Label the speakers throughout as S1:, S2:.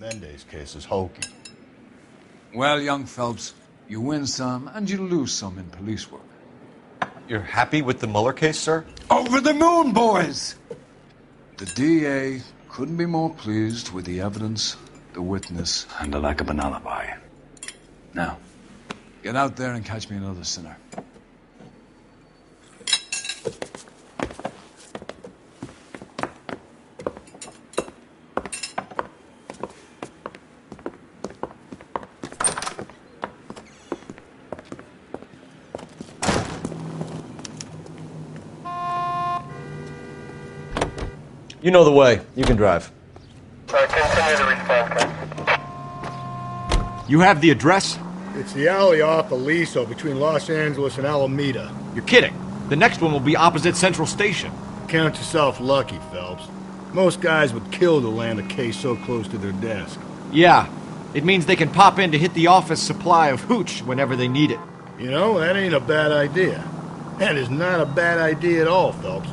S1: Mendez case is hokey.
S2: Well, young Phelps, you win some and you lose some in police work.
S3: You're happy with the Mueller case, sir?
S2: Over the moon, boys! The DA couldn't be more pleased with the evidence, the witness, and the lack of an alibi. Now, get out there and catch me another sinner.
S3: You know the way. You can drive.
S4: Continue to respond.
S5: You have the address?
S1: It's the alley off Aliso between Los Angeles and Alameda.
S5: You're kidding. The next one will be opposite Central Station.
S1: Count yourself lucky, Phelps. Most guys would kill to land a case so close to their desk.
S5: Yeah. It means they can pop in to hit the office supply of hooch whenever they need it.
S1: You know, that ain't a bad idea. That is not a bad idea at all, Phelps.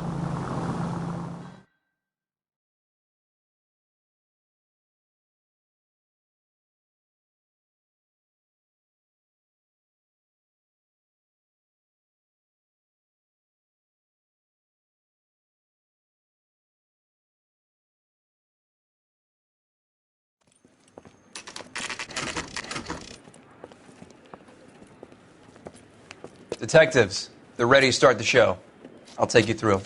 S6: Detectives, they're ready to start the show. I'll take you through.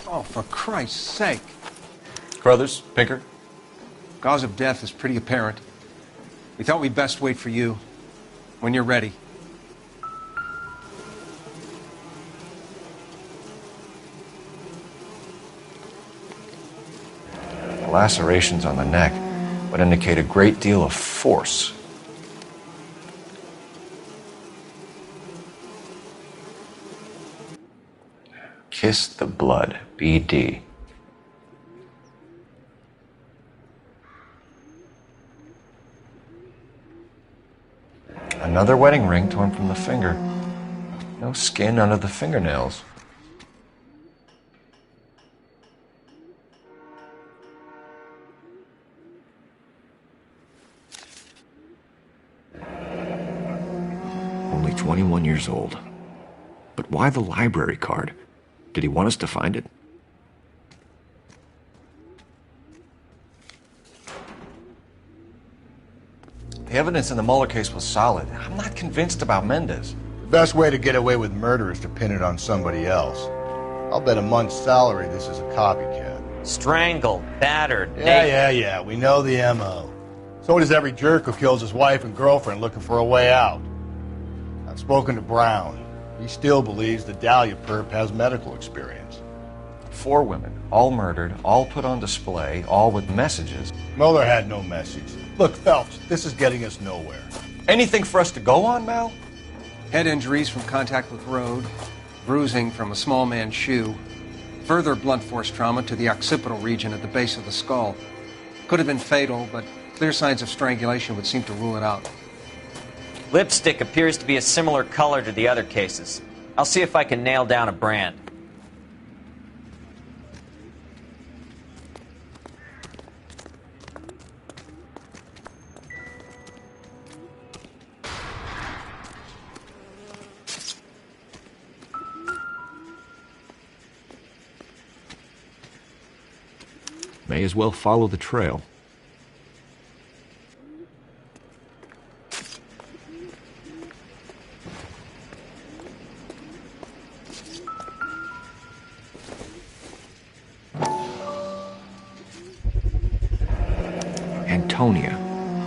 S7: Oh, for Christ's sake.
S3: Carruthers, Pinker.
S7: Cause of death is pretty apparent. We thought we'd best wait for you. When you're ready.
S3: The lacerations on the neck would indicate a great deal of force. Kiss the blood, BD. Another wedding ring torn from the finger. No skin under the fingernails. Only 21 years old. But why the library card? Did he want us to find it? The evidence in the Mueller case was solid. I'm not convinced about Mendez.
S1: The best way to get away with murder is to pin it on somebody else. I'll bet a month's salary this is a copycat.
S8: Strangled, battered,
S1: Yeah, we know the M.O. So does every jerk who kills his wife and girlfriend looking for a way out. I've spoken to Brown. He still believes the Dahlia perp has medical experience.
S3: 4 women, all murdered, all put on display, all with messages.
S1: Mueller had no message. Look, Phelps, this is getting us nowhere.
S3: Anything for us to go on, Mal?
S7: Head injuries from contact with road, bruising from a small man's shoe, further blunt force trauma to the occipital region at the base of the skull. Could have been fatal, but clear signs of strangulation would seem to rule it out.
S8: Lipstick appears to be a similar color to the other cases. I'll see if I can nail down a brand.
S5: May as well follow the trail. Antonia.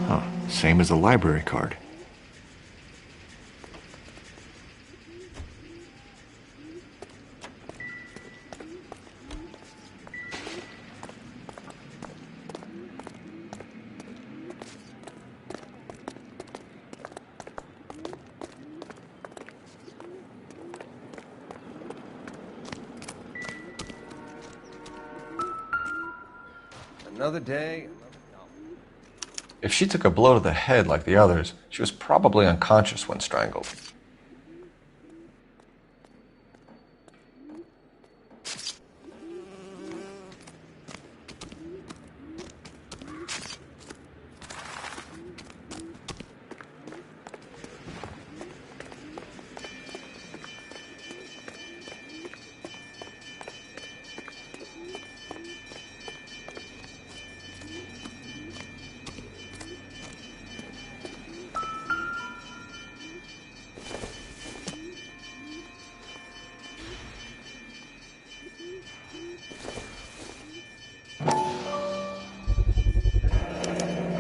S5: Huh, same as the library card.
S7: Another day,
S3: If she took a blow to the head like the others, she was probably unconscious when strangled.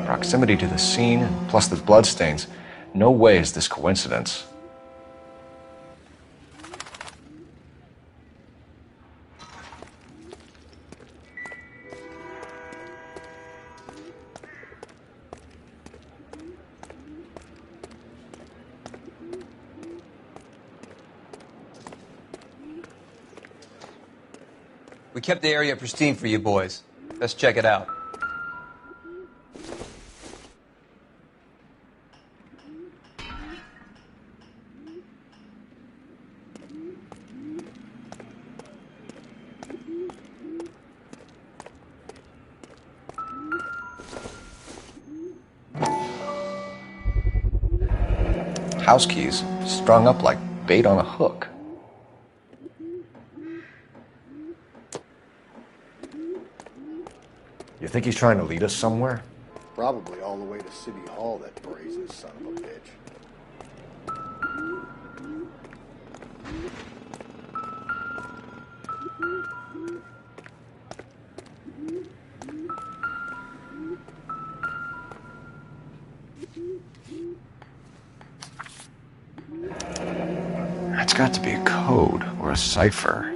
S3: Proximity to the scene, plus the bloodstains. No way is this coincidence.
S6: We kept the area pristine for you boys. Let's check it out.
S3: House keys, strung up like bait on a hook. You think he's trying to lead us somewhere?
S1: Probably all the way to City Hall, that brazen son of a bitch.
S3: That's got to be a code or a cipher.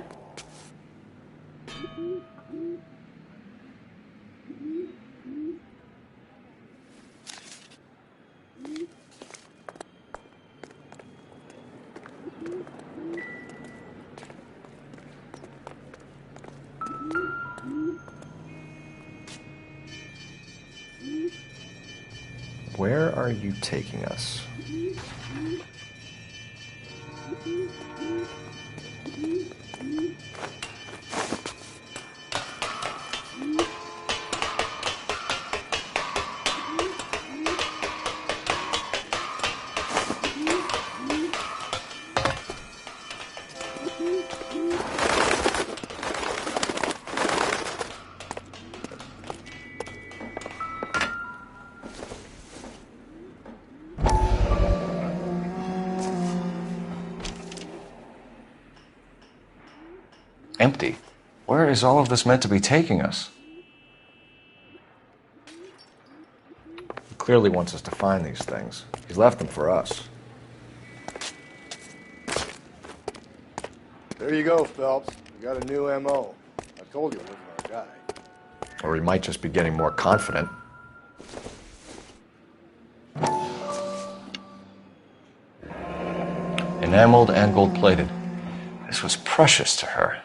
S3: Where are you taking us? Empty. Where is all of this meant to be taking us? He clearly wants us to find these things. He's left them for us.
S1: There you go, Phelps. You got a new M.O. I told you it wasn't our guy.
S3: Or he might just be getting more confident. Enameled and gold-plated. This was precious to her.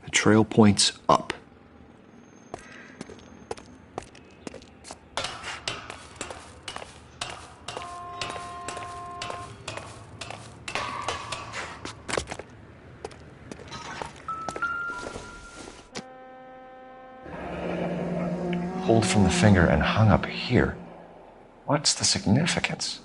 S3: The trail points up. Pulled from the finger and hung up here. What's the significance?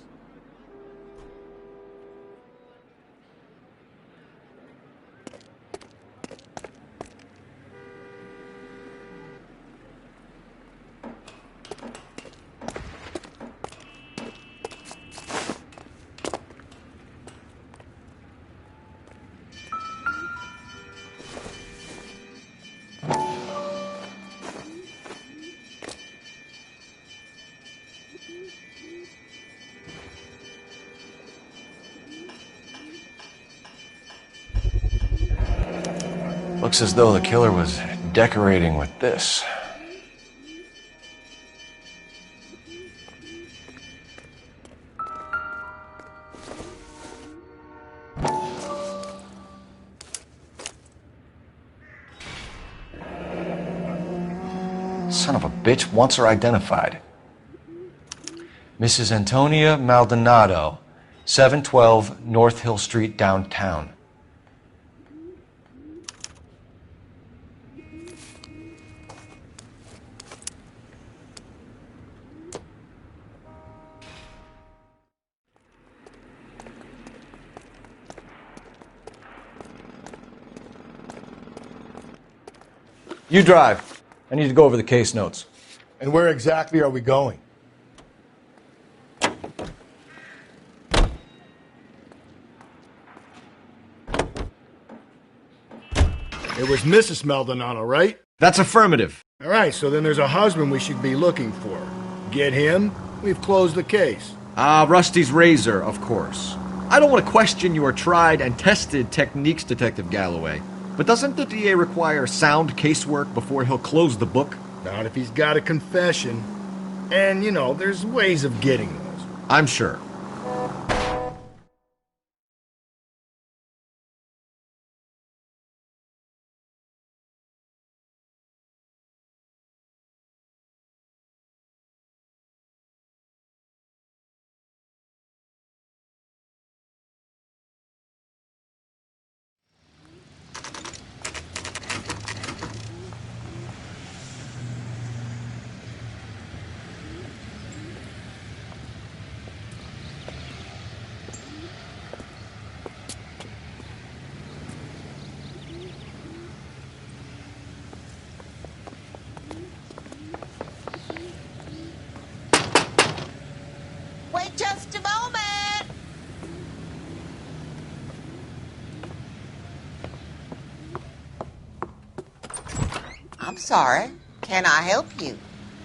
S3: Looks as though the killer was decorating with this. son of a bitch wants her identified. Mrs. Antonia Maldonado, 712 North Hill Street, downtown.
S5: You drive. I need to go over the case notes.
S1: And where exactly are we going? It was Mrs. Maldonado, right?
S5: That's affirmative.
S1: All right, so then there's a husband we should be looking for. Get him, we've closed the case.
S5: Rusty's razor, of course. I don't want to question your tried and tested techniques, Detective Galloway. But doesn't the DA require sound casework before he'll close the book?
S1: Not if he's got a confession. And, there's ways of getting those.
S5: I'm sure.
S9: Wait just a moment! I'm sorry. Can I help you?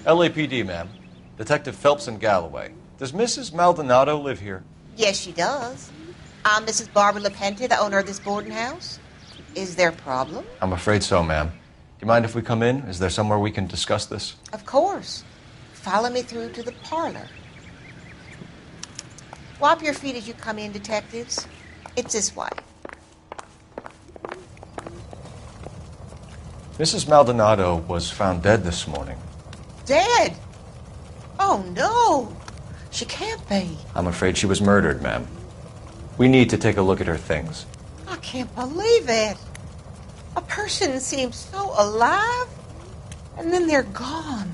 S3: LAPD, ma'am. Detective Phelps and Galloway. Does Mrs. Maldonado live here?
S9: Yes, she does. I'm Mrs. Barbara LaPente, the owner of this boarding house. Is there a problem?
S3: I'm afraid so, ma'am. Do you mind if we come in? Is there somewhere we can discuss this?
S9: Of course. Follow me through to the parlor. Wipe your feet as you come in, detectives. It's this way.
S3: Mrs. Maldonado was found dead this morning.
S9: Dead? Oh, no. She can't be.
S3: I'm afraid she was murdered, ma'am. We need to take a look at her things.
S9: I can't believe it. A person seems so alive, and then they're gone.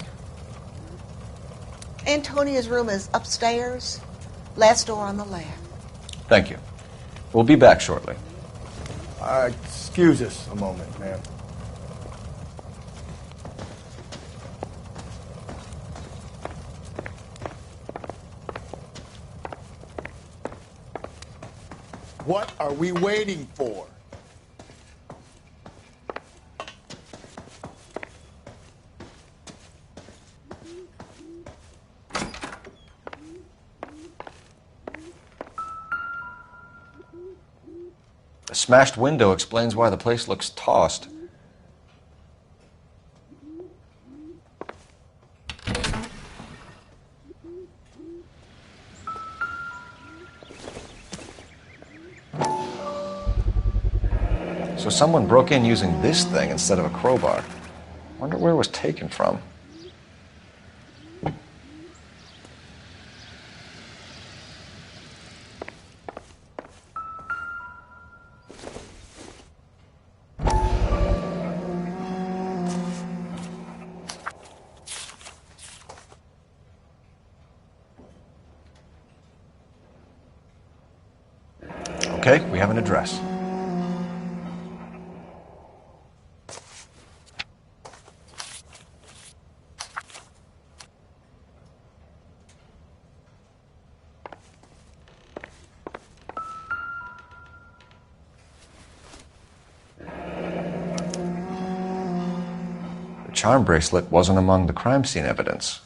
S9: Antonia's room is upstairs, last door on the left.
S3: Thank you. We'll be back shortly.
S1: Excuse us a moment, ma'am. What are we waiting for?
S3: A smashed window explains why the place looks tossed. So someone broke in using this thing instead of a crowbar. Wonder where it was taken from. Okay, we have an address. The charm bracelet wasn't among the crime scene evidence.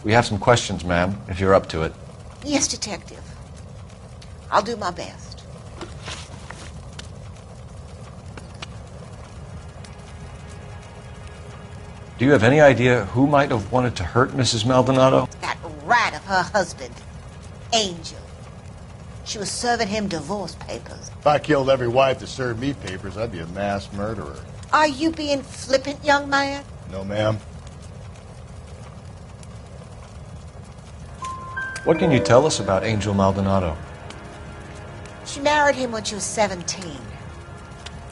S5: We have some questions, ma'am, if you're up to it.
S9: Yes, Detective. I'll do my best.
S5: Do you have any idea who might have wanted to hurt Mrs. Maldonado?
S9: That rat of her husband, Angel. She was serving him divorce papers.
S1: If I killed every wife that served me papers, I'd be a mass murderer.
S9: Are you being flippant, young man?
S1: No, ma'am.
S5: What can you tell us about Angel Maldonado?
S9: She married him when she was 17.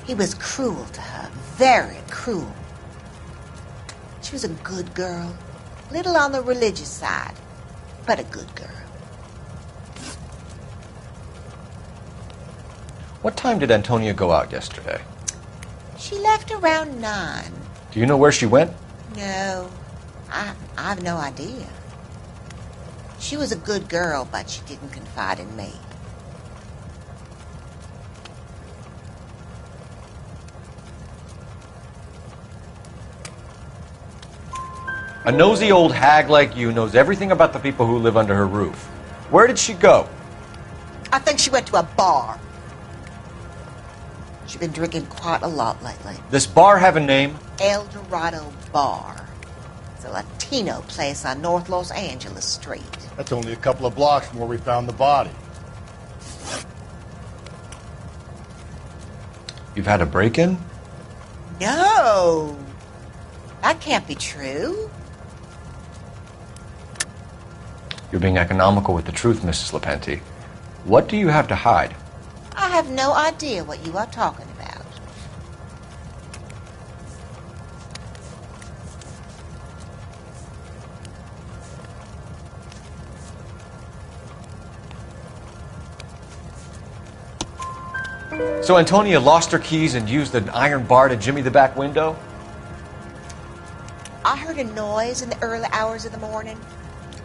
S9: He was cruel to her, very cruel. She was a good girl, little on the religious side, but a good girl.
S5: What time did Antonia go out yesterday?
S9: She left around 9.
S5: Do you know where she went?
S9: No, I have no idea. She was a good girl, but she didn't confide in me.
S5: A nosy old hag like you knows everything about the people who live under her roof. Where did she go?
S9: I think she went to a bar. She's been drinking quite a lot lately.
S5: This bar have a name?
S9: El Dorado Bar. It's a Latino place on North Los Angeles Street.
S1: That's only a couple of blocks from where we found the body.
S5: You've had a break-in?
S9: No! That can't be true.
S5: You're being economical with the truth, Mrs. Lepenti. What do you have to hide?
S9: I have no idea what you are talking about.
S5: So Antonia lost her keys and used an iron bar to jimmy the back window?
S9: I heard a noise in the early hours of the morning.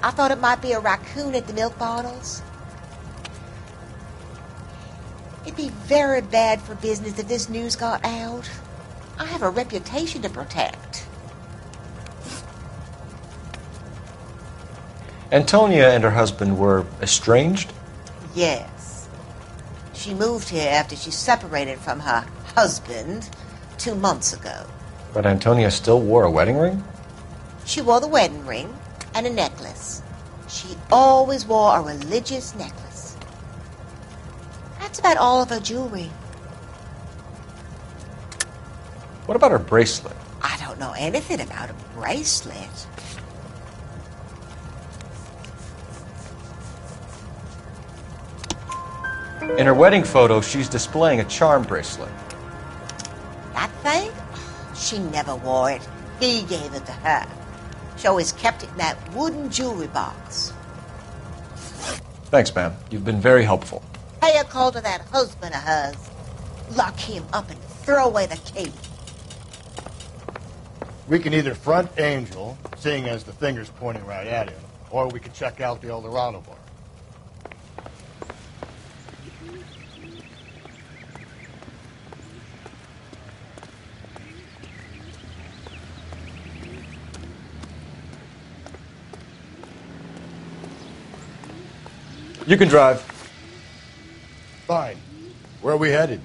S9: I thought it might be a raccoon at the milk bottles. It'd be very bad for business if this news got out. I have a reputation to protect.
S5: Antonia and her husband were estranged?
S9: Yes. She moved here after she separated from her husband 2 months ago.
S5: But Antonia still wore a wedding ring?
S9: She wore the wedding ring and a necklace. She always wore a religious necklace. That's about all of her jewelry.
S5: What about her bracelet?
S9: I don't know anything about a bracelet.
S5: In her wedding photo, she's displaying a charm bracelet.
S9: That thing? She never wore it. He gave it to her. She always kept it in that wooden jewelry box.
S5: Thanks, ma'am. You've been very helpful.
S9: Pay a call to that husband of hers. Lock him up and throw away the key.
S1: We can either front Angel, seeing as the finger's pointing right at him, or we can check out the El Dorado bar.
S5: You can drive.
S1: Fine. Where are we headed?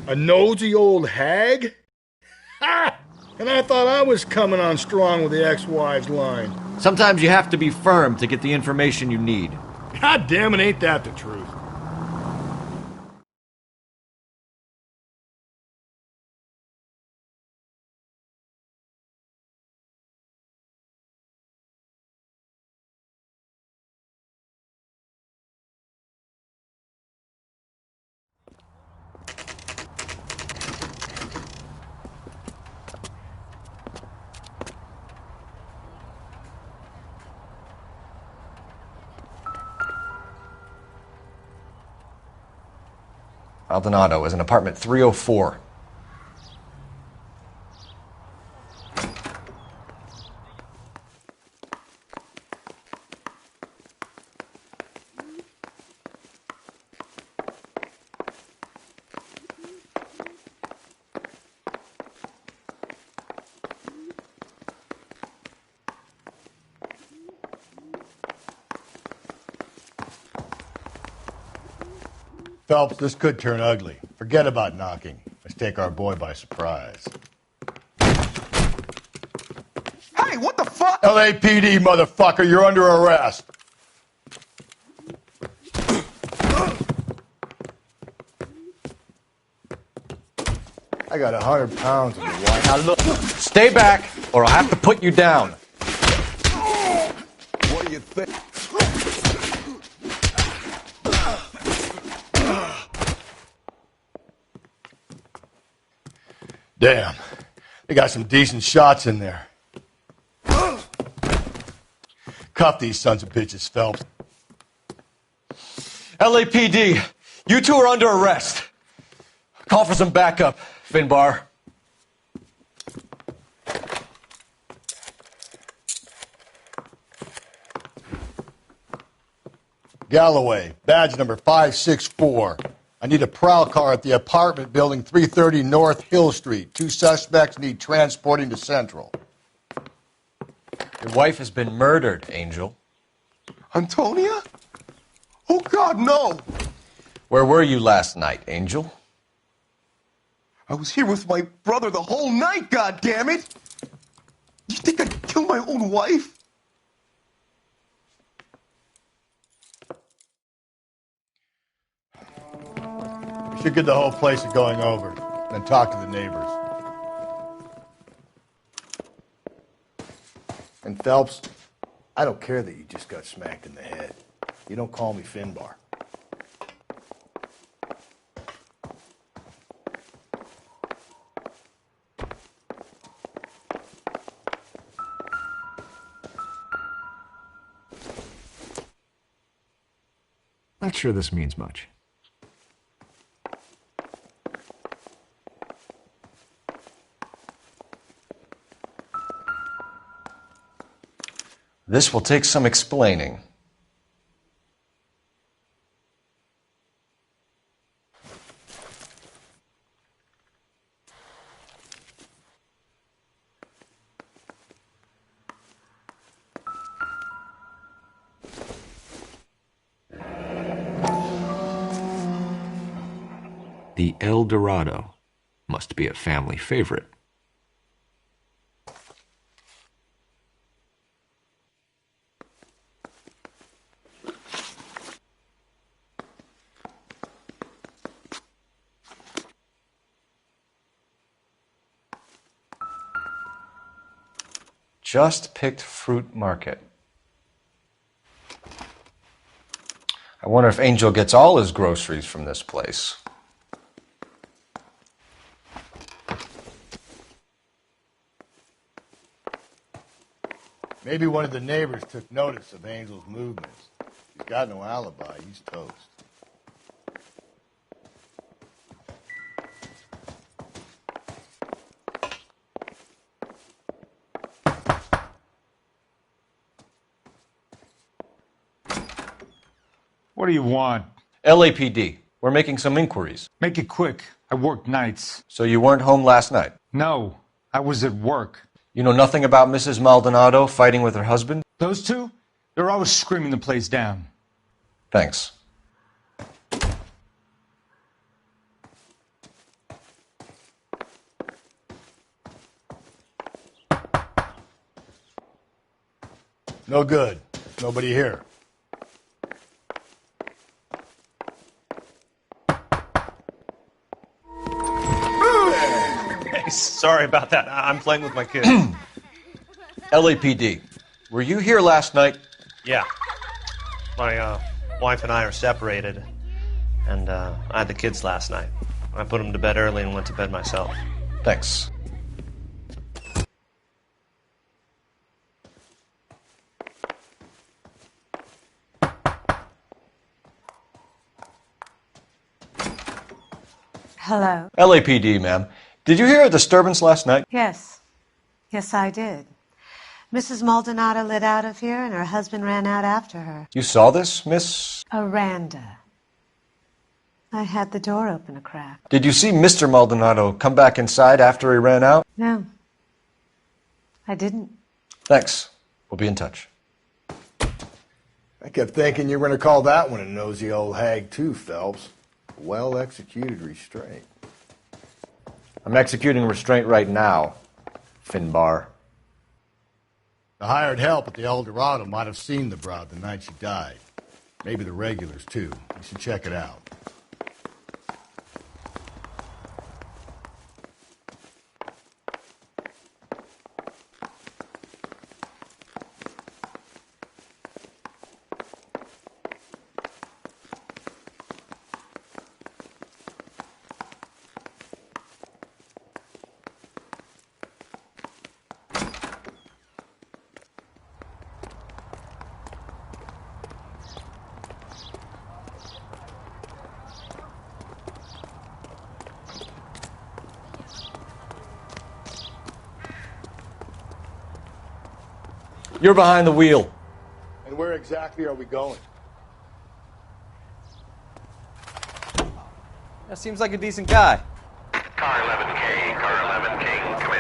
S1: A nosy old hag? Ha! And I thought I was coming on strong with the ex-wives line.
S5: Sometimes you have to be firm to get the information you need.
S1: God damn it, ain't that the truth?
S3: Maldonado is in apartment 304.
S1: Phelps, this could turn ugly. Forget about knocking. Let's take our boy by surprise.
S10: Hey, what the fuck?
S1: LAPD, motherfucker, you're under arrest. I got 100 pounds in the white.
S3: Now look, stay back, or I'll have to put you down.
S10: What do you think?
S1: Damn, they got some decent shots in there. Cuff these sons of bitches, Phelps.
S3: LAPD, you two are under arrest. Call for some backup, Finbar.
S1: Galloway, badge number 564. I need a prowl car at the apartment building 330 North Hill Street. 2 suspects need transporting to Central.
S3: Your wife has been murdered, Angel.
S10: Antonia? Oh, God, no!
S3: Where were you last night, Angel?
S10: I was here with my brother the whole night, goddammit! You think I'd kill my own wife?
S1: We should get the whole place to going over, then talk to the neighbors. And Phelps, I don't care that you just got smacked in the head. You don't call me Finbar.
S5: Not sure this means much.
S3: This will take some explaining.
S5: The El Dorado must be a family favorite.
S3: Just picked fruit market. I wonder if Angel gets all his groceries from this place.
S1: Maybe one of the neighbors took notice of Angel's movements. He's got no alibi. He's toast.
S11: What do you want?
S3: LAPD, we're making some inquiries.
S11: Make it quick. I work nights.
S3: So you weren't home last night?
S11: No, I was at work.
S3: You know nothing about Mrs. Maldonado fighting with her husband?
S11: Those two? They're always screaming the place down.
S3: Thanks.
S1: No good. Nobody here.
S12: Hey, sorry about that. I'm playing with my kids.
S3: LAPD, were you here last night?
S12: Yeah. My wife and I are separated, and I had the kids last night. I put them to bed early and went to bed myself.
S3: Thanks.
S13: Hello?
S3: LAPD, ma'am. Did you hear a disturbance last night?
S13: Yes. Yes, I did. Mrs. Maldonado lit out of here, and her husband ran out after her.
S3: You saw this, Miss?
S13: Aranda. I had the door open a crack.
S3: Did you see Mr. Maldonado come back inside after he ran out?
S13: No. I didn't.
S3: Thanks. We'll be in touch.
S1: I kept thinking you were going to call that one a nosy old hag too, Phelps. Well-executed restraint.
S3: I'm executing restraint right now, Finbar.
S1: The hired help at the El Dorado might have seen the broad the night she died. Maybe the regulars, too. You should check it out.
S3: You're behind the wheel.
S1: And where exactly are we going?
S8: That seems like a decent guy.
S4: Car 11K, car 11K, come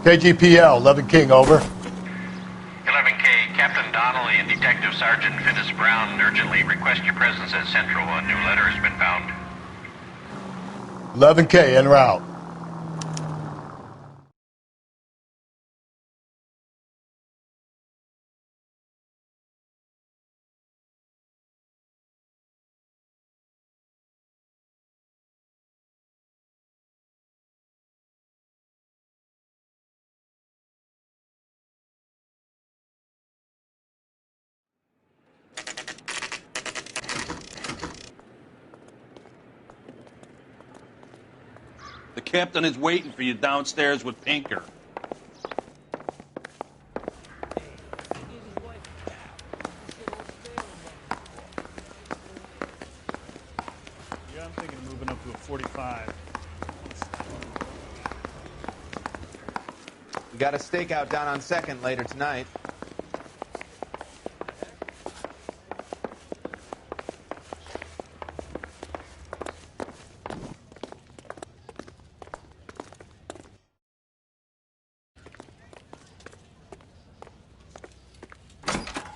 S4: in.
S1: KGPL, 11 King, over.
S14: 11K, Captain Donnelly and Detective Sergeant Finnis Brown urgently request your presence at Central. A new letter has been found.
S1: 11K, en route.
S15: The captain is waiting for you downstairs with Pinker.
S16: Yeah, I'm thinking of moving up to a 45.
S17: We got a stakeout down on 2nd later tonight.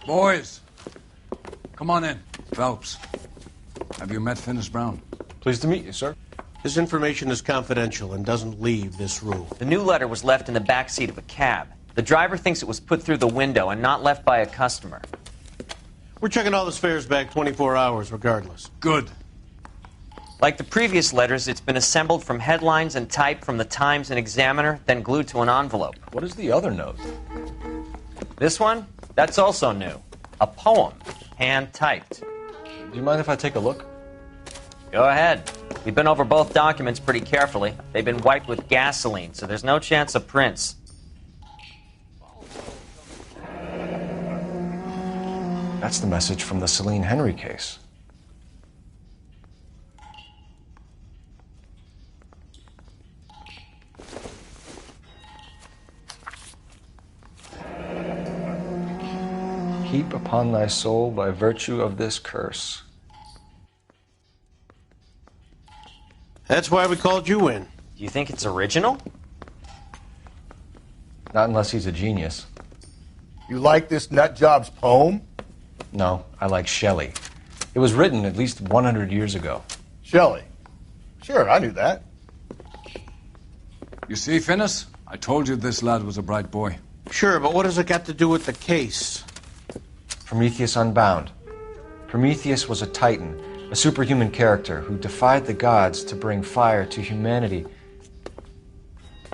S2: Boys, come on in. Phelps, have you met Finnis Brown?
S3: Pleased to meet you, sir.
S18: This information is confidential and doesn't leave this room.
S8: The new letter was left in the back seat of a cab. The driver thinks it was put through the window and not left by a customer.
S18: We're checking all the fares back 24 hours regardless.
S2: Good.
S8: Like the previous letters, it's been assembled from headlines and typed from the Times and Examiner, then glued to an envelope.
S3: What is the other note?
S8: This one? That's also new. A poem, hand-typed.
S3: Do you mind if I take a look?
S8: Go ahead. We've been over both documents pretty carefully. They've been wiped with gasoline, so there's no chance of prints.
S3: That's the message from the Celine Henry case. Heap upon thy soul by virtue of this curse.
S18: That's why we called you in.
S8: Do you think it's original?
S3: Not unless he's a genius.
S1: You like this nutjob's poem?
S3: No, I like Shelley. It was written at least 100 years ago.
S1: Shelley? Sure, I knew that.
S2: You see, Finnis? I told you this lad was a bright boy.
S18: Sure, but what has it got to do with the case?
S3: Prometheus Unbound. Prometheus was a titan, a superhuman character who defied the gods to bring fire to humanity.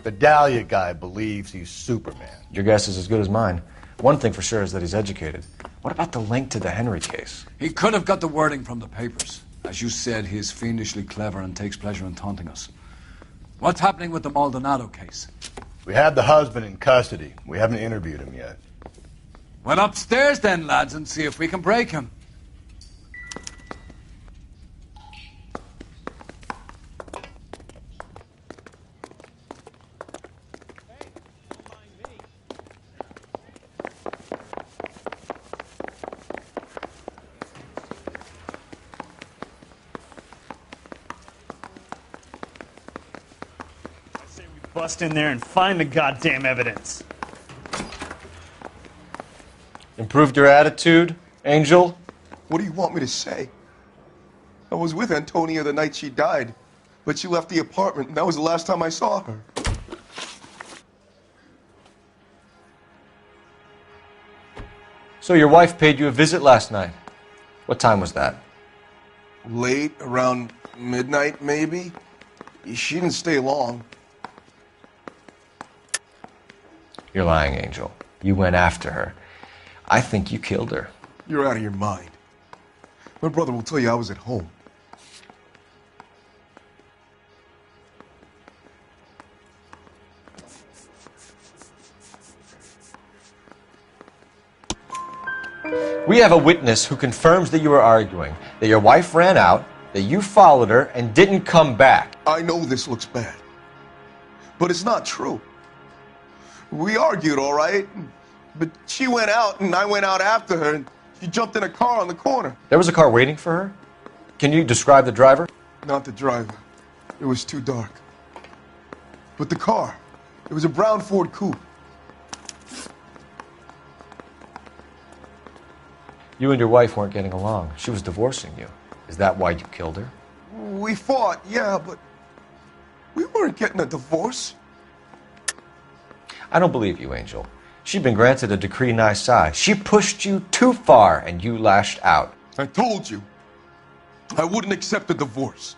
S1: The Dahlia guy believes he's Superman.
S3: Your guess is as good as mine. One thing for sure is that he's educated. What about the link to the Henry case?
S2: He could have got the wording from the papers. As you said, he is fiendishly clever and takes pleasure in taunting us. What's happening with the Maldonado case?
S1: We have the husband in custody. We haven't interviewed him yet.
S2: Well, upstairs then, lads, and see if we can break him.
S16: Bust in there and find the goddamn evidence.
S3: Improved your attitude, Angel?
S10: What do you want me to say? I was with Antonia the night she died, but she left the apartment, and that was the last time I saw her.
S3: So your wife paid you a visit last night. What time was that?
S10: Late, around midnight, maybe? She didn't stay long.
S3: You're lying, Angel. You went after her. I think you killed her.
S10: You're out of your mind. My brother will tell you I was at home.
S3: We have a witness who confirms that you were arguing, that your wife ran out, that you followed her, and didn't come back.
S10: I know this looks bad, but it's not true. We argued, all right, but she went out and I went out after her and she jumped in a car on the corner.
S3: There was a car waiting for her? Can you describe the driver?
S10: Not the driver. It was too dark. But the car, it was a brown Ford coupe.
S3: You and your wife weren't getting along. She was divorcing you. Is that why you killed her?
S10: We fought, yeah, but we weren't getting a divorce.
S3: I don't believe you, Angel. She'd been granted a decree nisi. She pushed you too far, and you lashed out.
S10: I told you, I wouldn't accept a divorce.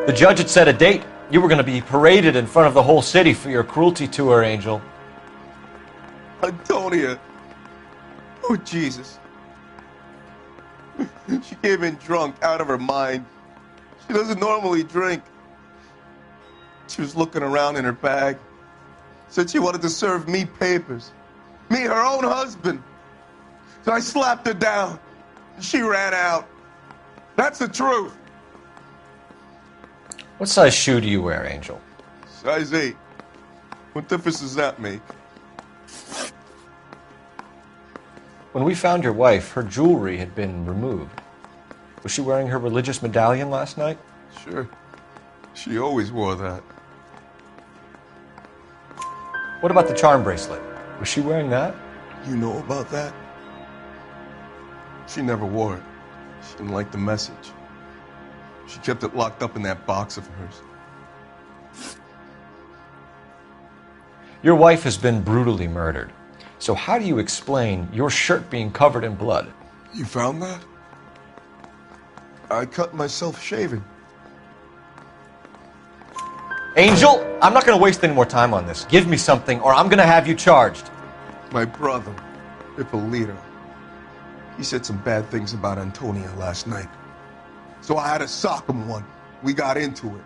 S3: The judge had set a date. You were going to be paraded in front of the whole city for your cruelty to her, Angel.
S10: Antonia. Oh, Jesus. She came in drunk, out of her mind. She doesn't normally drink. She was looking around in her bag. Said she wanted to serve me papers. Me, her own husband. So I slapped her down. She ran out. That's the truth.
S3: What size shoe do you wear, Angel?
S10: Size 8. What difference does that make?
S3: When we found your wife, her jewelry had been removed. Was she wearing her religious medallion last night?
S10: Sure. She always wore that.
S3: What about the charm bracelet? Was she wearing that?
S10: You know about that? She never wore it. She didn't like the message. She kept it locked up in that box of hers.
S3: Your wife has been brutally murdered. So how do you explain your shirt being covered in blood?
S10: You found that? I cut myself shaving.
S3: Angel, I'm not going to waste any more time on this. Give me something or I'm going to have you charged.
S10: My brother, Ippolito, he said some bad things about Antonia last night. So I had to sock him one. We got into it.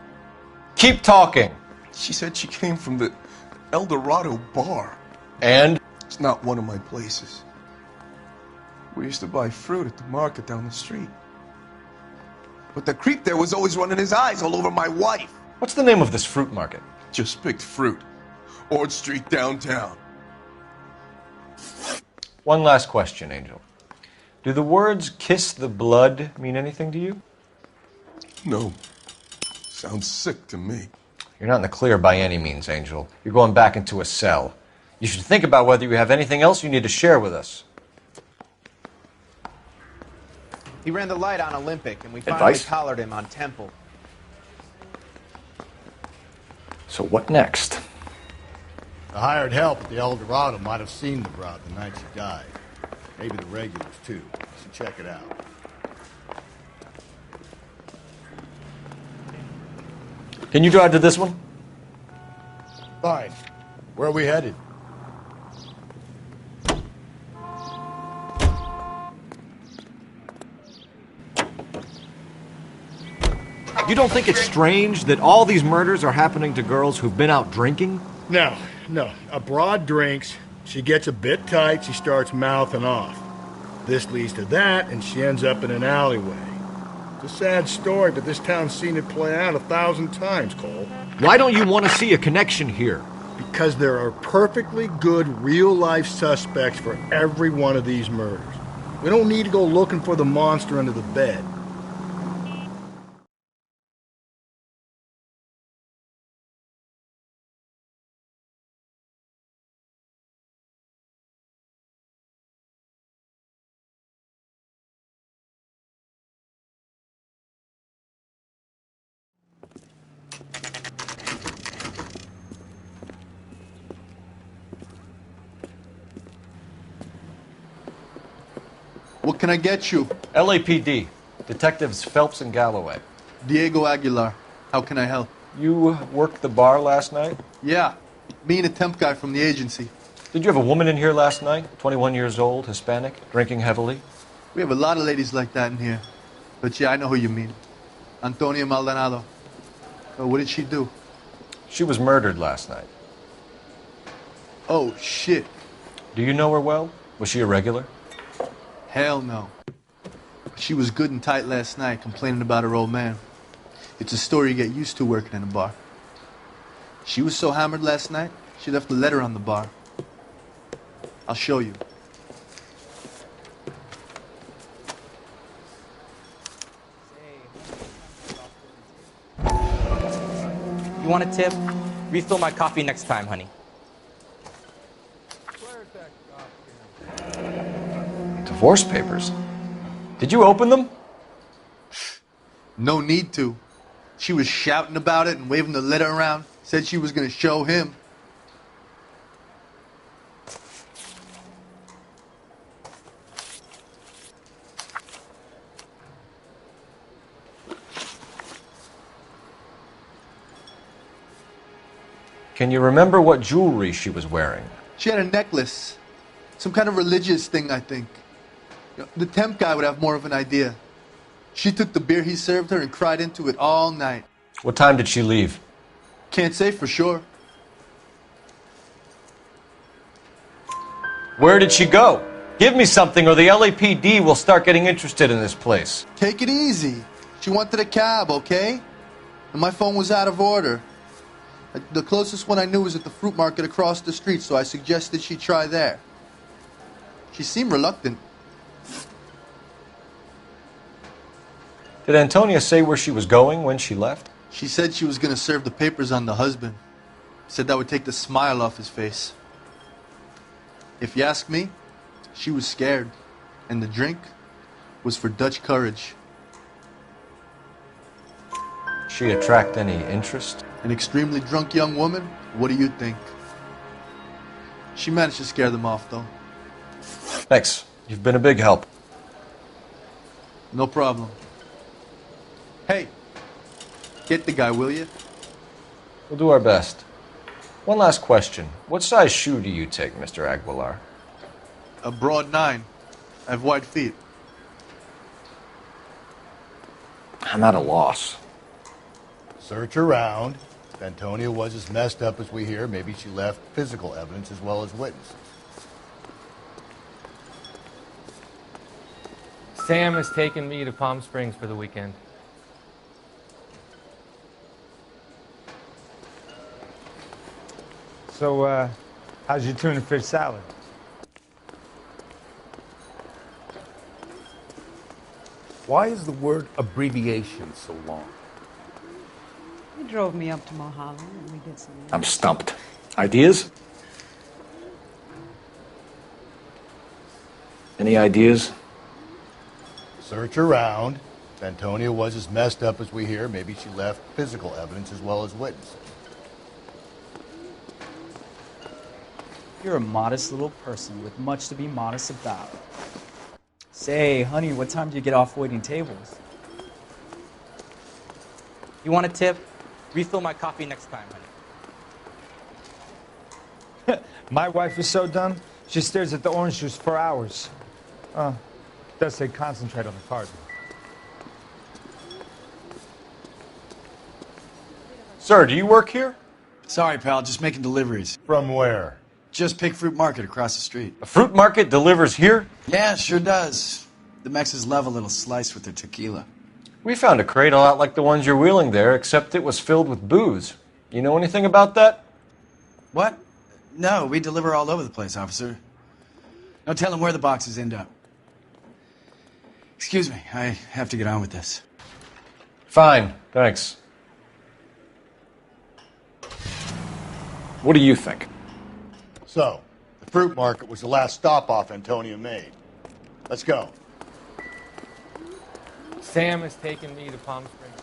S3: Keep talking.
S10: She said she came from the El Dorado bar.
S3: And?
S10: It's not one of my places. We used to buy fruit at the market down the street. But the creep there was always running his eyes all over my wife.
S3: What's the name of this fruit market?
S10: Just picked fruit. Ord Street downtown.
S3: One last question, Angel. Do the words kiss the blood mean anything to you?
S10: No. Sounds sick to me.
S3: You're not in the clear by any means, Angel. You're going back into a cell. You should think about whether you have anything else you need to share with us.
S17: He ran the light on Olympic, and we finally collared him on Temple.
S3: So what next?
S1: The hired help at the El Dorado might have seen the broad the night she died. Maybe the regulars, too. You should check it out.
S3: Can you drive to this one?
S1: Fine. Where are we headed?
S5: You don't think it's strange that all these murders are happening to girls who've been out drinking?
S1: No. A broad drinks, she gets a bit tight, she starts mouthing off. This leads to that, and she ends up in an alleyway. It's a sad story, but this town's seen it play out 1,000 times, Cole.
S5: Why don't you want to see a connection here?
S1: Because there are perfectly good real-life suspects for every one of these murders. We don't need to go looking for the monster under the bed.
S17: What can I get you?
S3: LAPD. Detectives Phelps and Galloway.
S17: Diego Aguilar. How can I help?
S3: You worked the bar last night?
S17: Yeah. Me and a temp guy from the agency.
S3: Did you have a woman in here last night? 21 years old, Hispanic, drinking heavily?
S17: We have a lot of ladies like that in here. But yeah, I know who you mean. Antonia Maldonado. Oh, what did she do?
S3: She was murdered last night.
S17: Oh, shit.
S3: Do you know her well? Was she a regular?
S17: Hell no. She was good and tight last night, complaining about her old man. It's a story you get used to working in a bar. She was so hammered last night, she left a letter on the bar. I'll show you.
S19: You want a tip? Refill my coffee next time, honey.
S3: Divorce papers. Did you open them?
S17: No need to. She was shouting about it and waving the letter around. Said she was going to show him.
S3: Can you remember what jewelry she was wearing?
S17: She had a necklace. Some kind of religious thing, I think. The temp guy would have more of an idea. She took the beer he served her and cried into it all night.
S3: What time did she leave?
S17: Can't say for sure.
S3: Where did she go? Give me something or the LAPD will start getting interested in this place.
S17: Take it easy. She wanted a cab, okay? And my phone was out of order. The closest one I knew was at the fruit market across the street, so I suggested she try there. She seemed reluctant.
S3: Did Antonia say where she was going when she left?
S17: She said she was going to serve the papers on the husband. Said that would take the smile off his face. If you ask me, she was scared. And the drink was for Dutch courage.
S3: She attract any interest?
S17: An extremely drunk young woman? What do you think? She managed to scare them off, though.
S3: Thanks. You've been a big help.
S17: No problem. Hey, get the guy, will you?
S3: We'll do our best. One last question. What size shoe do you take, Mr. Aguilar?
S17: A broad 9. I have wide feet.
S3: I'm at a loss.
S1: Search around. If Antonia was as messed up as we hear, maybe she left physical evidence as well as witnesses.
S20: Sam has taken me to Palm Springs for the weekend.
S11: So, how's your tuna fish salad?
S21: Why is the word abbreviation so long?
S22: He drove me up to Mulholland and we did some...
S3: I'm stumped. Ideas? Any ideas?
S1: Search around. If Antonia was as messed up as we hear, maybe she left physical evidence as well as witnesses.
S6: You're a modest little person with much to be modest about. Say, honey, what time do you get off waiting tables?
S19: You want a tip? Refill my coffee next time, honey.
S11: My wife is so dumb, she stares at the orange juice for hours. Does say concentrate on the card.
S3: Sir, do you work here?
S7: Sorry, pal, just making deliveries.
S1: From where?
S7: Just Pig Fruit Market across the street.
S3: A fruit market delivers here?
S7: Yeah, sure does. The Mexes love a little slice with their tequila.
S3: We found a crate a lot like the ones you're wheeling there, except it was filled with booze. You know anything about that?
S7: What? No, we deliver all over the place, officer. Don't tell them where the boxes end up. Excuse me, I have to get on with this.
S3: Fine, thanks. What do you think?
S1: So, the fruit market was the last stop off Antonia made. Let's go.
S20: Sam has taken me to Palm Springs.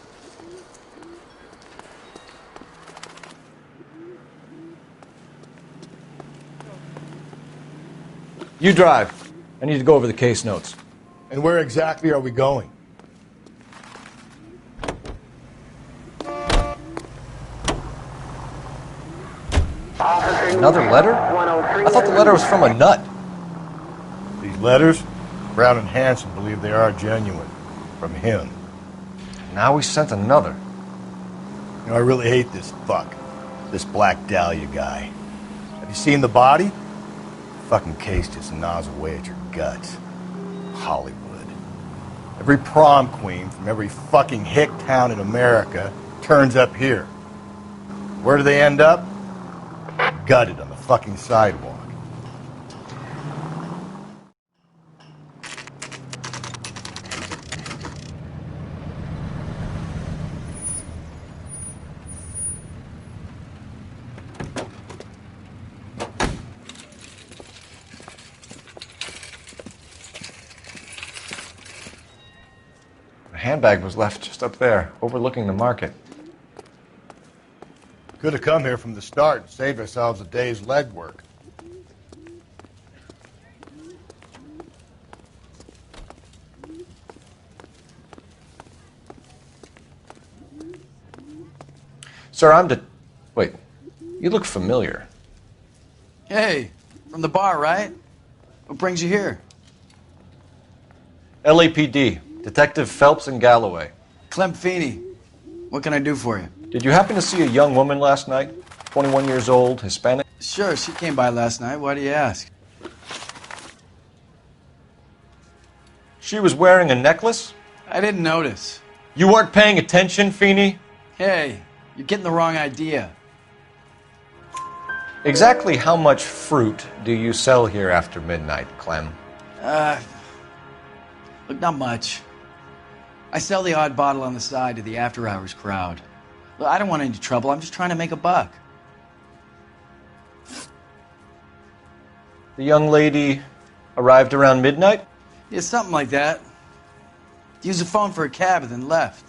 S3: You drive. I need to go over the case notes.
S1: And where exactly are we going?
S3: Another letter? I thought the letter was from a nut.
S1: These letters, Brown and Hanson believe they are genuine. From him.
S3: Now we sent another.
S1: You know, I really hate this fuck. This Black Dahlia guy. Have you seen the body? Fucking case just gnaws away at your guts. Hollywood. Every prom queen from every fucking hick town in America turns up here. Where do they end up? Gutted on the fucking sidewalk.
S3: The handbag was left just up there, overlooking the market.
S1: Could have come here from the start and saved ourselves a day's legwork.
S3: Sir, Wait, you look familiar.
S7: Hey, from the bar, right? What brings you here?
S3: LAPD, Detective Phelps and Galloway.
S7: Clem Feeney. What can I do for you?
S3: Did you happen to see a young woman last night? 21 years old, Hispanic?
S7: Sure, she came by last night. Why do you ask?
S3: She was wearing a necklace?
S7: I didn't notice.
S3: You weren't paying attention, Feeney?
S7: Hey, you're getting the wrong idea.
S3: Exactly how much fruit do you sell here after midnight, Clem?
S7: Look, not much. I sell the odd bottle on the side to the after-hours crowd. Look, I don't want any trouble. I'm just trying to make a buck.
S3: The young lady arrived around midnight?
S7: Yeah, something like that. Used the phone for a cab and then left.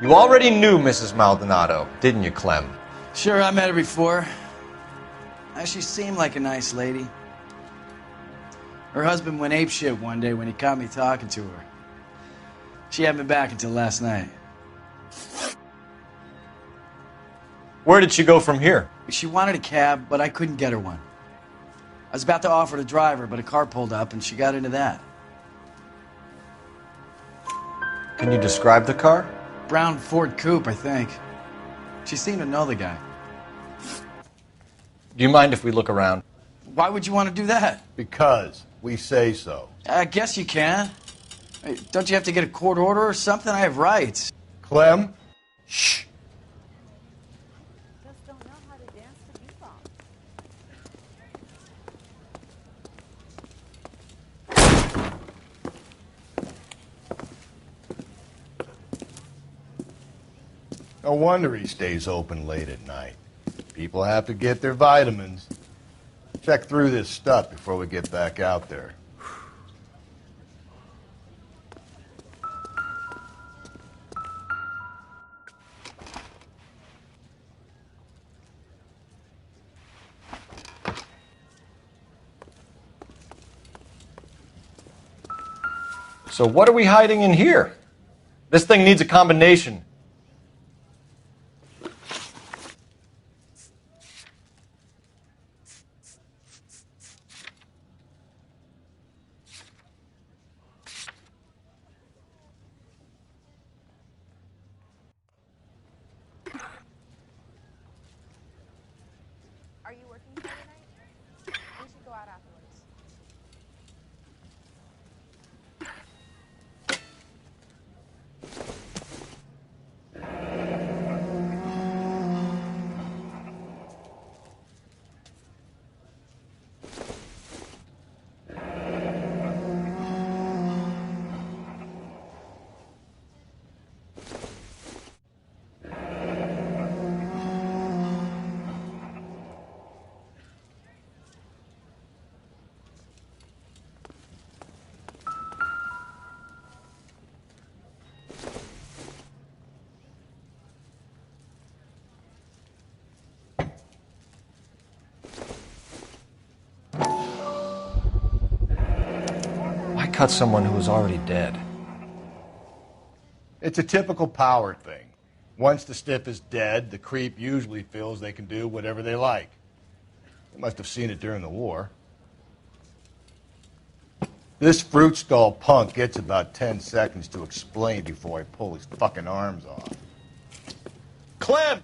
S3: You already knew Mrs. Maldonado, didn't you, Clem?
S7: Sure, I met her before. She seemed like a nice lady. Her husband went apeshit one day when he caught me talking to her. She hadn't been back until last night.
S3: Where did she go from here?
S7: She wanted a cab, but I couldn't get her one. I was about to offer to drive her, but a car pulled up and she got into that.
S3: Can you describe the car?
S7: Brown Ford Coupe, I think. She seemed to know the guy.
S3: Do you mind if we look around?
S7: Why would you want to do that?
S1: Because we say so.
S7: I guess you can. Hey, don't you have to get a court order or something? I have rights.
S1: Clem? Shh.
S22: Just don't know how to dance to bebop.
S1: No wonder he stays open late at night. People have to get their vitamins. Check through this stuff before we get back out there.
S3: So what are we hiding in here? This thing needs a combination.
S9: Are you working Friday night? We should go out afterwards.
S3: Why cut someone who was already dead?
S1: It's a typical power thing. Once the stiff is dead, the creep usually feels they can do whatever they like. They must have seen it during the war. This fruit stall punk gets about 10 seconds to explain before I pull his fucking arms off.
S18: Clem!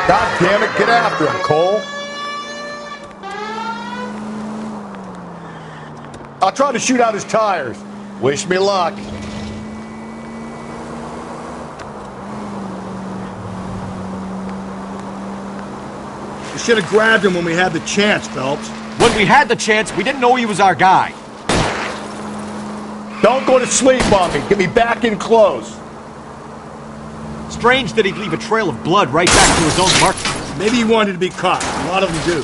S1: God damn it, get after him, Cole. I'll try to shoot out his tires. Wish me luck. We should have grabbed him when we had the chance, Phelps.
S5: When we had the chance, we didn't know he was our guy.
S1: Don't go to sleep on me. Get me back in close.
S5: Strange that he'd leave a trail of blood right back to his own mark.
S1: Maybe he wanted to be caught. A lot of them do.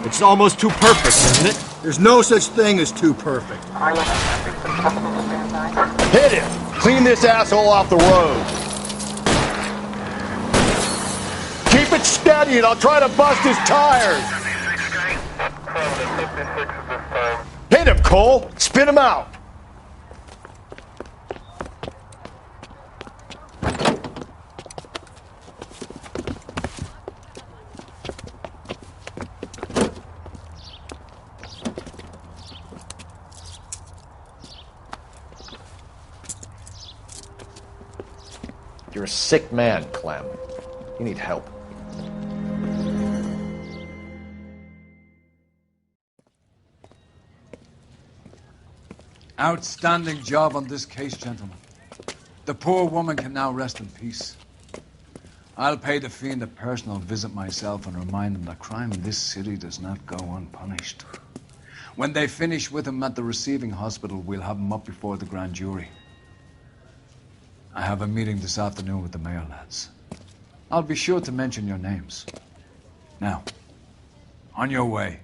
S5: It's almost too perfect, isn't it?
S1: There's no such thing as too perfect. Hit him! Clean this asshole off the road. Keep it steady and I'll try to bust his tires. Hit him, Cole! Spin him out!
S3: You're a sick man, Clem. You need help.
S2: Outstanding job on this case, gentlemen. The poor woman can now rest in peace. I'll pay the fiend a personal visit myself and remind him that crime in this city does not go unpunished. When they finish with him at the receiving hospital, we'll have him up before the grand jury. I have a meeting this afternoon with the mayor lads. I'll be sure to mention your names. Now, on your way.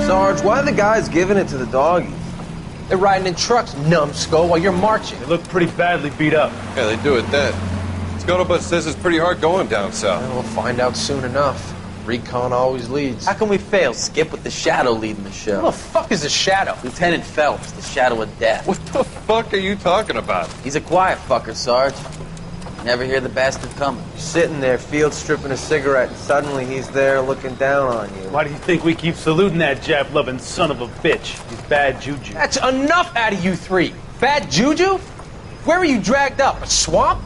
S12: Sarge, why are the guys giving it to the doggies? They're riding in trucks, numbskull, while you're marching.
S21: They look pretty badly beat up.
S23: Yeah, they do at that. Scuttlebutt says it's pretty hard going down south.
S12: We'll find out soon enough. Recon always leads.
S4: How can we fail, Skip, with the Shadow leading the show?
S19: Who the fuck is the Shadow?
S4: Lieutenant Phelps, the Shadow of Death.
S15: What the fuck are you talking about?
S4: He's a quiet fucker, Sarge. Never hear the bastard coming.
S12: You're sitting there, field stripping a cigarette, and suddenly he's there looking down on you.
S18: Why do you think we keep saluting that Jap-loving son of a bitch? He's bad juju.
S19: That's enough out of you three. Bad juju? Where were you dragged up? A swamp?